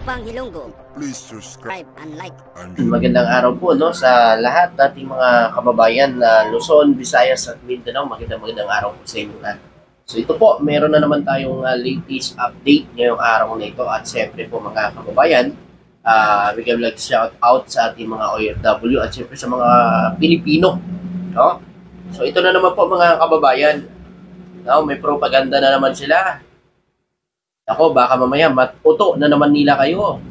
Upang Hilonggo, Please subscribe and like. Magandang araw po no sa lahat nating mga kababayan na Luzon, Visayas at Mindanao. Magandang araw po sa inyo lahat. So ito po, meron na naman tayong latest update ngayong araw na ito at siyempre po mga kababayan, bigyan like shout out sa ating mga OFW at siyempre sa mga Pilipino, no? So ito na naman po mga kababayan, no, may propaganda na naman sila. Ako, baka mamaya matuto na naman nila kayo.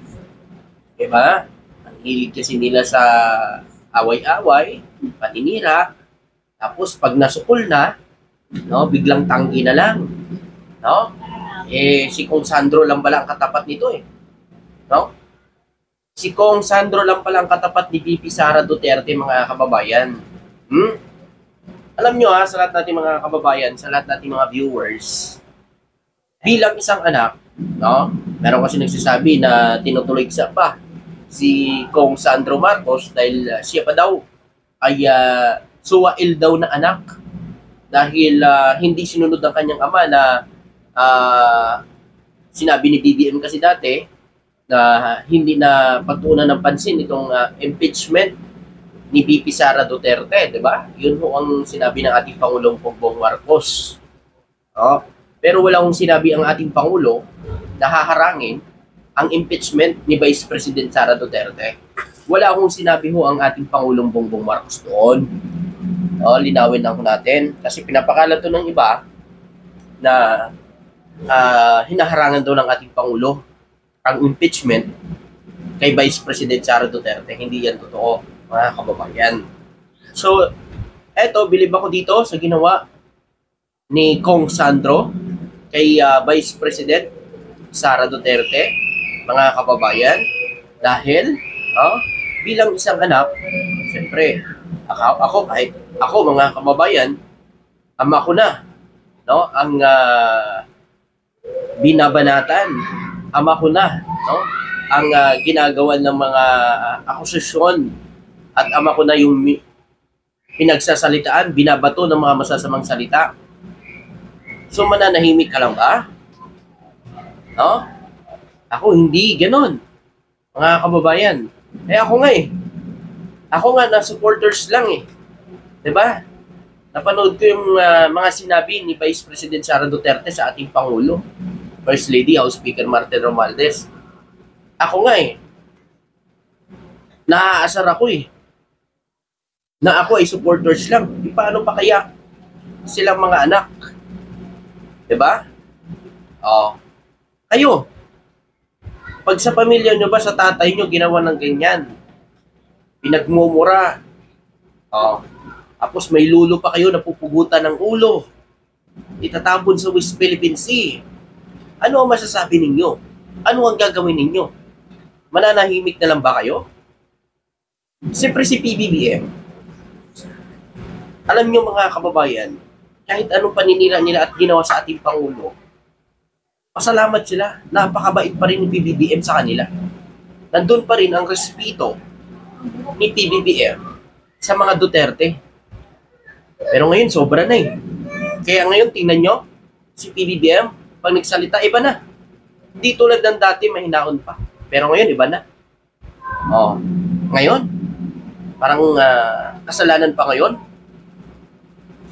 Diba? Ang hilig kasi nila sa away-away, paninira, tapos pag nasukol na, no, biglang tanggi na lang. No? Si Kong Sandro lang pala ang katapat nito eh. No? Si Kong Sandro lang pala ang katapat ni VP Sara Duterte, mga kababayan. Alam nyo sa lahat nating mga kababayan, sa lahat nating mga viewers, bilang isang anak, no, meron kasi nagsasabi na tinutuloy siya pa si Kong Sandro Marcos dahil siya pa daw ay suwail daw na anak dahil hindi sinunod ang kanyang ama na sinabi ni BBM kasi dati na hindi na pagtuunan ng pansin itong impeachment ni VP Sara Duterte, di ba? Yun ho ang sinabi ng ating Pangulong Bongbong Marcos. Oh, pero wala akong sinabi ang ating Pangulo na haharangin ang impeachment ni Vice President Sara Duterte. Wala akong sinabi ho ang ating Pangulong Bongbong Marcos doon. Linawin lang ho natin. Kasi pinapakalat to ng iba na hinaharangan daw ng ating Pangulo ang impeachment kay Vice President Sara Duterte. Hindi yan totoo, mga kababayan. So, eto, bilib ako dito sa ginawa ni Kong Sandro kay Vice President Sara Duterte, mga kababayan, dahil bilang isang anak, siyempre, ako kahit ako mga kababayan, ama ko na, no, ang binabanatan, ama ko na, no, ang ginagawa ng mga akusasyon at ama ko na yung pinagsasalitaan, binabato ng mga masasamang salita. So, mananahimik ka lang ba? No? Ako, hindi ganon. Mga kababayan. Ako nga eh. Ako nga, na supporters lang eh. Diba? Napanood ko yung mga sinabi ni Vice President Sara Duterte sa ating Pangulo. First Lady, House Speaker Martin Romualdez. Ako nga eh. Naaasar ako eh. Na ako ay supporters lang. Paano pa kaya silang mga anak? Diba? Kayo, pag sa pamilya nyo ba, sa tatay nyo, ginawa ng ganyan, pinagmumura, tapos may lulo pa kayo, napupugutan ng ulo, itatapon sa West Philippine Sea, ano ang masasabi ninyo? Ano ang gagawin ninyo? Mananahimik na lang ba kayo? Siyempre si PBBM, alam nyo mga kababayan, kahit anong paninira nila at ginawa sa ating Pangulo, pasalamat sila. Napakabait pa rin ni PBBM sa kanila. Nandun pa rin ang respeto ni PBBM sa mga Duterte. Pero ngayon, sobra na eh. Kaya ngayon, tingnan nyo, si PBBM, pag nagsalita, iba na. Hindi tulad ng dati, mahinaon pa. Pero ngayon, iba na. Ngayon, parang kasalanan pa ngayon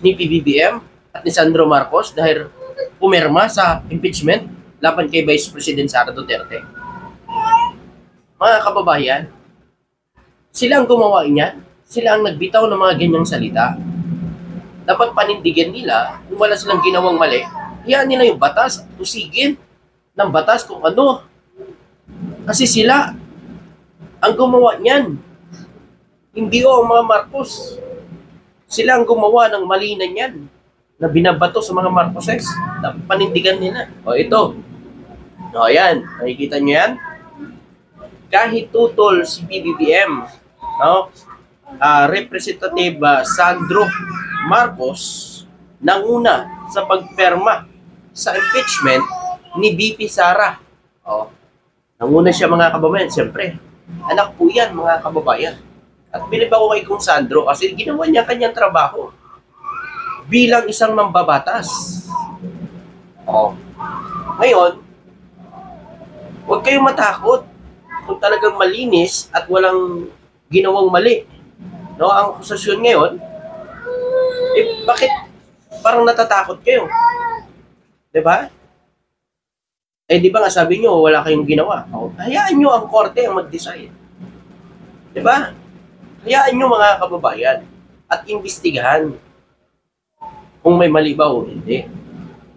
ni PBBM at ni Sandro Marcos dahil pumirma sa impeachment laban kay Vice President Sara Duterte. Mga kababayan, sila ang gumawa niyan. Sila ang nagbitaw ng mga ganyang salita. Dapat panindigan nila kung wala silang ginawang mali. Hayaan nila yung batas, tusigin ng batas kung ano. Kasi sila ang gumawa niyan. Hindi ang mga Marcos. Sila ang gumawa ng mali na niyan na binabato sa mga Marcoses na panindigan nila. Ito. Ayan. Nakikita nyo yan? Kahit tutol si PBBM, Representative Sandro Marcos nanguna sa pagperma sa impeachment ni VP Sara. Nanguna siya mga kababayan. Siyempre, anak po yan mga kababayan. At bilib ako kay Kong Sandro kasi ginawa niya kanyang trabaho bilang isang mambabatas. Ngayon, huwag kayong matakot. kung talagang malinis at walang ginawang mali, no, ang akusasyon ngayon, bakit parang natatakot kayo? 'Di ba? Di ba nga sabi nyo, wala kayong ginawa. Hayaan nyo ang korte ang mag-decide. 'Di ba? Hayaan nyo mga kababayan at imbestigahan kung may mali ba o hindi.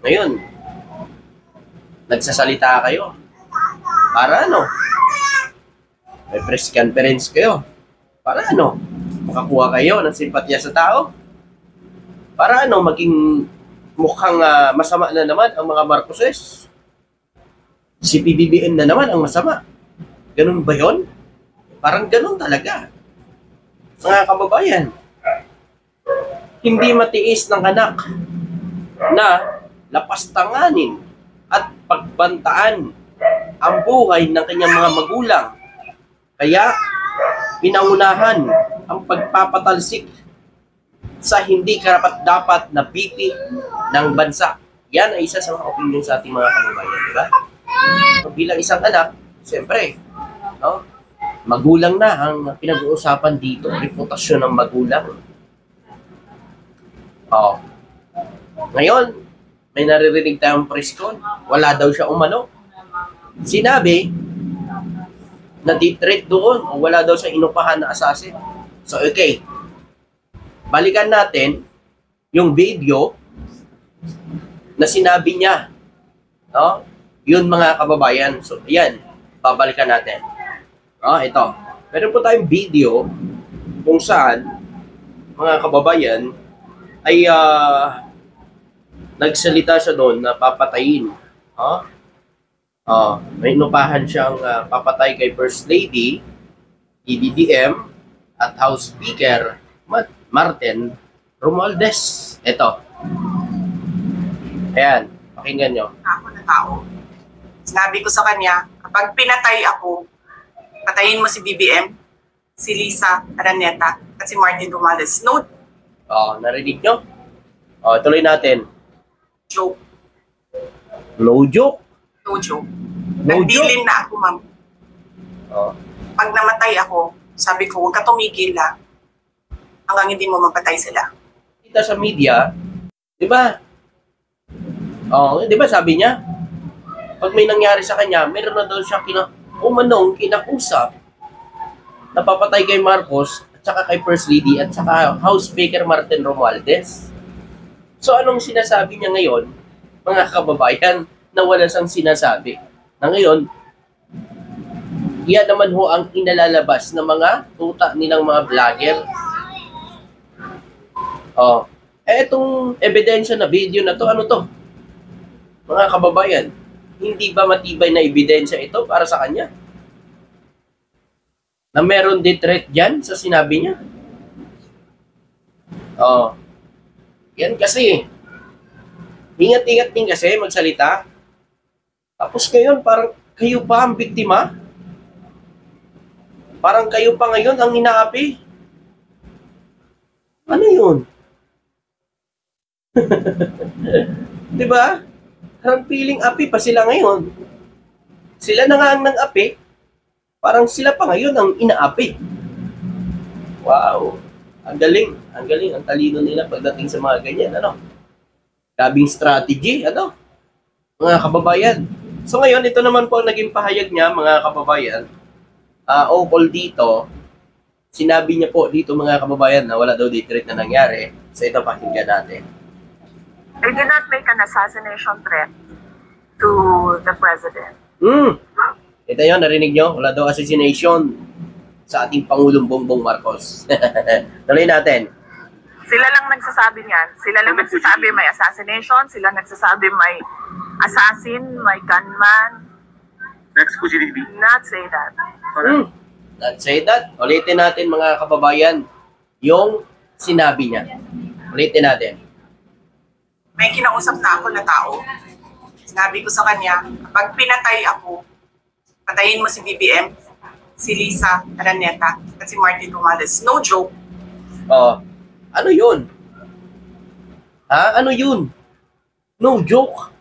Ngayon, nagsasalita kayo. Para ano? May press conference kayo. Para ano? Makakuha kayo ng simpatya sa tao. Para ano? Maging mukhang masama na naman ang mga Marcoses. Si PBBM na naman ang masama. Ganun ba yun? Parang ganun talaga. Mga kababayan, hindi matiis ng anak na lapastanganin at pagbantaan ang buhay ng kanyang mga magulang. Kaya, pinangunahan ang pagpapatalsik sa hindi karapat-dapat na BP ng bansa. Yan ay isa sa mga opinion sa ating mga kababayan, di ba? Bilang isang anak, siyempre, no? Magulang na ang pinag-uusapan dito, reputasyon ng magulang. Ngayon, may naririnig tayong press con, wala daw siya umano. Sinabi na di-treat doon o wala daw siya inupahan na assassin. So, okay. Balikan natin yung video na sinabi niya. No? Yun mga kababayan. So, ayan. Babalikan natin. Ito. Meron po tayong video kung saan mga kababayan ay nagsalita siya doon na papatayin. May inupahan siyang papatay kay First Lady, PBBM, at House Speaker Martin Romualdez. Ito. Ayan, pakinggan nyo. Ako na tao. Sinabi ko sa kanya, kapag pinatay ako, patayin mo si BBM, si Lisa Araneta, at si Martin Romualdez. No Narinig nyo? Tuloy natin. joke. No joke? No joke. No Nagdilin na ako, ma'am. Pag namatay ako, sabi ko, huwag ka tumigil hanggang hindi mo mapatay sila. Kita sa media, di ba? Di ba sabi niya, pag may nangyari sa kanya, meron na daw siya kinakusap na papatay kay Marcos at saka kay First Lady at saka House Speaker Martin Romualdez. So anong sinasabi niya ngayon, mga kababayan, na wala siyang sinasabi? Na ngayon, yan naman ho ang inalalabas ng mga tuta nilang mga vlogger. Etong ebidensya na video na to, ano to? Mga kababayan, hindi ba matibay na ebidensya ito para sa kanya? Na meron threat dyan sa sinabi niya? Yan kasi. Ingat-ingat din kasi magsalita. Tapos ngayon, parang kayo pa ang biktima? Parang kayo pa ngayon ang inaapi? Ano yun? Diba? Parang feeling api pa sila ngayon. Sila na nga ang nang-api. Parang sila pa ngayon ang inaapi. Wow. Ang galing. Ang galing. Ang talino nila pagdating sa mga ganyan. Grabing strategy. Mga kababayan. So ngayon, ito naman po ang naging pahayag niya, mga kababayan. Ukol dito, sinabi niya po dito, mga kababayan, na wala daw threat na nangyari. So ito, pakinggan natin. I did not make an assassination threat to the president. Ito yun, narinig nyo? Wala daw assassination sa ating Pangulong Bongbong Marcos. Tuloy natin. Sila lang nagsasabi niyan. Sila lang nagsasabi may assassination. Sila nagsasabi may assassin, may gunman. Next, could you repeat? Not say that. Not say that. Ulitin natin, mga kababayan, yung sinabi niya. Ulitin natin. May kinausap na ako na tao. Sinabi ko sa kanya, kapag pinatay ako, patayin mo si BBM, si Lisa Araneta, at si Martin Romualdez. No joke. Ano yun? Ano yun? No joke.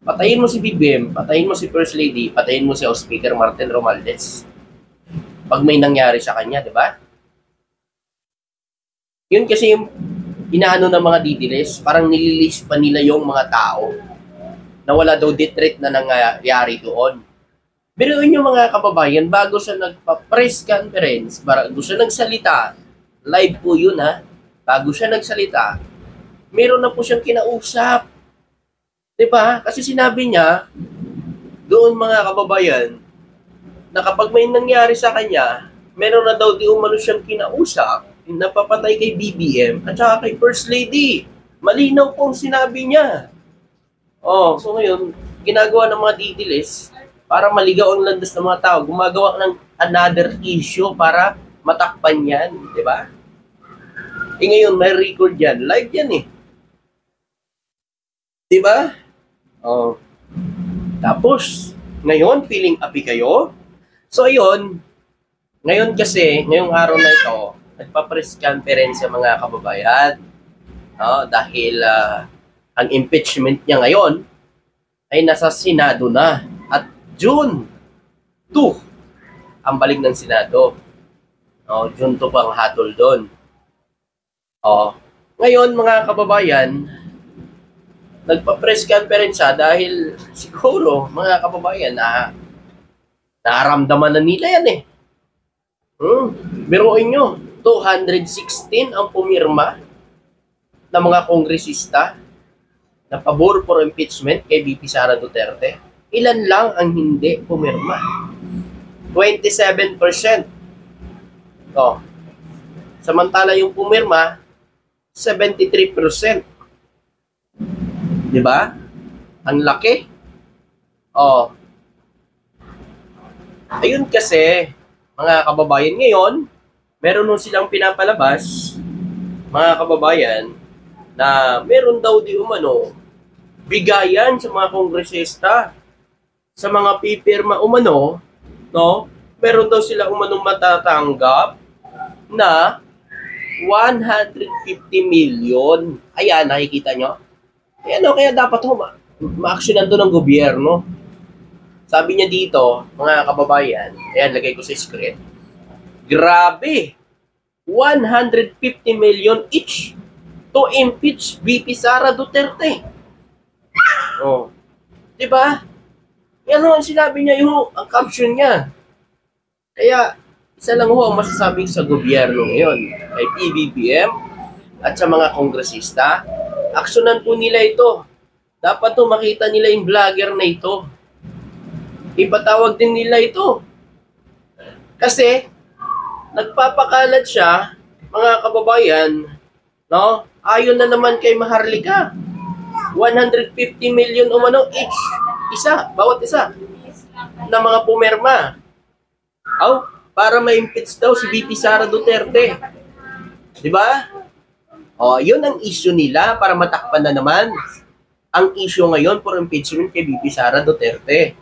Patayin mo si BBM, patayin mo si First Lady, patayin mo si House Speaker Martin Romualdez. pag may nangyari sa kanya, di ba? Yun kasi yung inaano ng mga didiles, parang nililist pa nila yung mga tao na wala daw death threat na nangyayari doon. Pero yun yung mga kababayan, bago siya nagpa-press conference, bago siya nagsalita, live po yun ha, bago siya nagsalita, meron na po siyang kinausap. Diba? Kasi sinabi niya, doon mga kababayan, na kapag may nangyari sa kanya, meron na daw di umano siyang kinausap, napapatay kay BBM at saka kay First Lady. Malinaw pong sinabi niya. Oh, so ngayon, ginagawa ng mga didiles para maligaw ang landas ng mga tao, gumagawa ng another issue para matakpan yan, di ba? Ngayon, may record yan. Live yan eh. Di ba? Oh. Tapos, ngayon, feeling api kayo. So, ayun, ngayon kasi, ngayong araw na ito, nagpa-press conference sa mga kababayan. Dahil ang impeachment niya ngayon ay nasa Senado na. At June 2, ang balik ng Senado. June 2 pang hatol doon. Ngayon, mga kababayan, nagpa-press conference siya dahil siguro, mga kababayan, naramdaman na nila yan eh. Biruin nyo, 216 ang pumirma ng mga kongresista na pabor for impeachment kay VP Sara Duterte. Ilan lang ang hindi pumirma? 27%. Samantala yung pumirma, 73%. Di ba? Ang laki. Ayun kasi, mga kababayan, ngayon, meron nun silang pinapalabas, mga kababayan, na meron daw di umano, bigayan sa mga kongresista, sa mga pipirma umano, meron daw sila umano matatanggap na 150 million. Ayan, nakikita nyo? Kaya dapat ma-actionan doon ng gobyerno. Sabi niya dito, mga kababayan, ayan, lagay ko sa screen. Grabe! 150 million each to impeach VP Sara Duterte. Diba? Yan ang sinabi niya, ang caption niya. Kaya, isa lang ang masasabi sa gobyerno ngayon, kay PBBM at sa mga kongresista, aksyonan po nila ito. Dapat makita nila yung vlogger na ito. Ipatawag din nila ito. Kasi, nagpapakalat siya, mga kababayan, ayon na naman kay Maharlika. 150 million umano each. Bawat isa. Na mga pumirma. Para ma-impeach daw si VP Sara Duterte. Diba? Yun ang issue nila para matakpan na naman. Ang issue ngayon for impeachment kay VP Sara Duterte.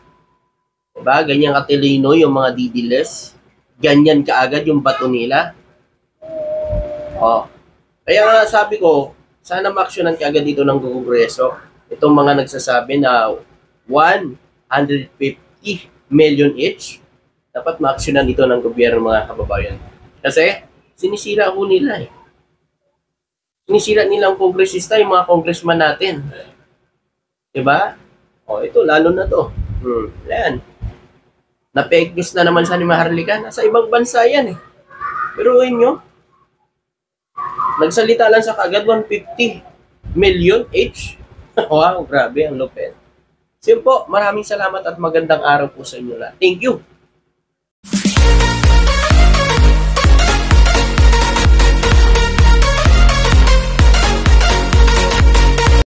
Diba? Ganyan katilino yung mga didiles. Ganyan kaagad yung bato nila. Kaya nga sabi ko, sana ma-actionan kaagad dito ng Kongreso. Itong mga nagsasabi na 150 million each, dapat ma-actionan dito ng gobyerno, mga kababayan. Kasi, sinisira ko nila eh. Sinisira nilang kongresista, yung mga congressman natin. Diba? Ito, lalo na to. Ayan. Na-fake news na naman sa ni Maharlika. Nasa ibang bansa yan eh. Pero nyo, nagsalita lang sa kagad 150 million each. Wow, grabe ang lupit. So yun po, maraming salamat at magandang araw po sa inyo lahat. Thank you.